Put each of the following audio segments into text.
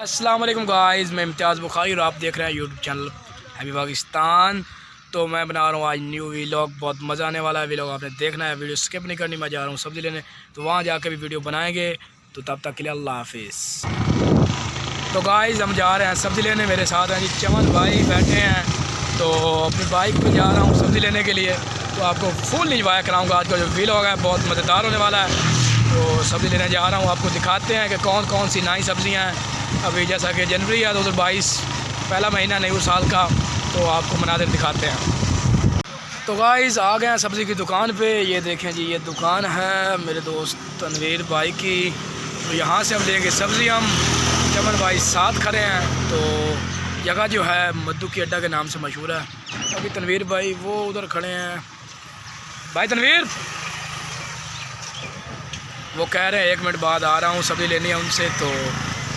अस्सलाम वालेकुम गाइस, मैं इम्तियाज़ बुखारी और आप देख रहे हैं यूट्यूब चैनल हैवी पाकिस्तान। तो मैं बना रहा हूँ आज न्यू वीलॉग। बहुत मज़ा आने वाला है। वीलॉग आपने देखना है, वीडियो स्किप नहीं करनी। मैं जा रहा हूँ सब्ज़ी लेने, तो वहाँ जाकर भी वीडियो बनाएंगे। तो तब तक के लिए अल्लाह हाफिज़। तो गाइस हम जा रहे हैं सब्ज़ी लेने। मेरे साथ हैं जी चमन भाई बैठे हैं। तो अपनी बाइक पर जा रहा हूँ सब्ज़ी लेने के लिए। तो आपको फुल इंजॉय कराऊँगा। आज का जो वीलॉग है बहुत मज़ेदार होने वाला है। तो सब्ज़ी लेने जा रहा हूँ, आपको दिखाते हैं कि कौन कौन सी नई सब्ज़ियाँ हैं। अभी जैसा कि जनवरी है 2022, पहला महीना न्यू साल का, तो आपको मनाज़िर दिखाते हैं। तो गाइस आ गए हैं सब्ज़ी की दुकान पे। ये देखें जी, ये दुकान है मेरे दोस्त तनवीर भाई की। तो यहाँ से हम लेंगे सब्ज़ी। हम चमन भाई साथ खड़े हैं। तो जगह जो है मद्दू की अड्डा के नाम से मशहूर है। अभी तनवीर भाई वो उधर खड़े हैं। भाई तनवीर वो कह रहे हैं 1 मिनट बाद आ रहा हूँ, सब्ज़ी लेनी है उनसे। तो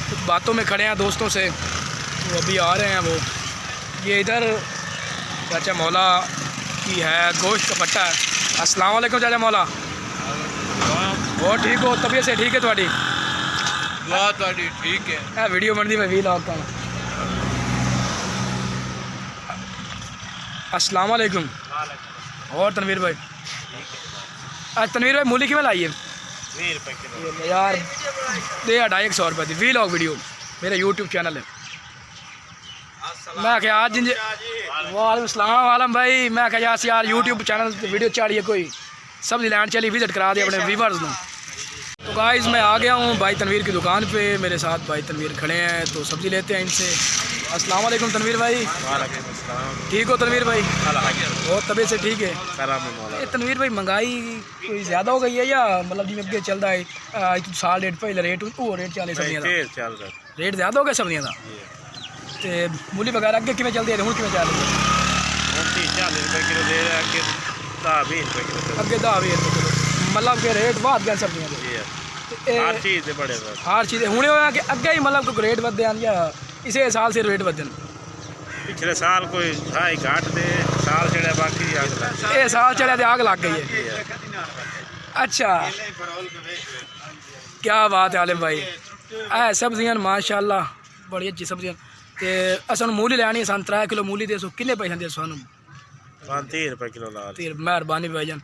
कुछ बातों में खड़े हैं दोस्तों से, तो अभी आ रहे हैं वो। ये इधर चाचा मौला की है गोश्त का पट्टा है। अस्सलाम वालेकुम चाचा मौला। और ठीक हो? तबीयत से ठीक है थोड़ी? ठीक है। वीडियो बनती मैं वीलॉग का। अस्सलाम वालेकुम। और तनवीर भाई, आज तनवीर भाई मूली की में लाइए 20 रुपये किलो यार, दे 250 रुपये थी। वीलॉग वीडियो मेरा यूट्यूब चैनल है। मैं क्या आज वालेकुम सलाम आलम भाई। मैं क्या यार यूट्यूब चैनल वीडियो चाड़िए कोई सब्जी लैंड चली विजिट करा दिया अपने व्यूवर्स को। तो गाइस मैं आ गया हूँ भाई तनवीर की दुकान पे। मेरे साथ भाई तनवीर खड़े हैं, तो सब्ज़ी लेते हैं इनसे। अस्सलाम वालेकुम तनवीर भाई। ठीक हो तनवीर भाई? और तबीयत से ठीक है? ये तनवीर भाई महंगाई कोई ज़्यादा हो गई है या मतलब जिम्मे अगे चलता है? आज साल रेट पहले रेट वो रेट चले सब्जियां का रेट ज़्यादा हो गया सब्जियां का। तो मूली वगैरह अगे किमें चलती है, हूँ किमें चल रही है? अगे 10-20 रुपये किलो मतलब के रेट बढ़ गए सब्जियां के। हर चीज़ हूँ होया कि अगे ही मतलब रेट बढ़े हैं या इसे साल से रेट बढ़े? पिछले साल कोई ढाई घाट दे साल चढ़िया बाकी ये साल चढ़िया तो आग लग गई है। अच्छा क्या बात है आलिम भाई। सब्जियां माशाल्लाह बड़ी अच्छी सब्जियां। तो असन मूली लैनी सन 3 किलो मूली दे सो किन्ने पैसे दे सो? 30 रुपये किलो ला। मेहरबानी भाईजान।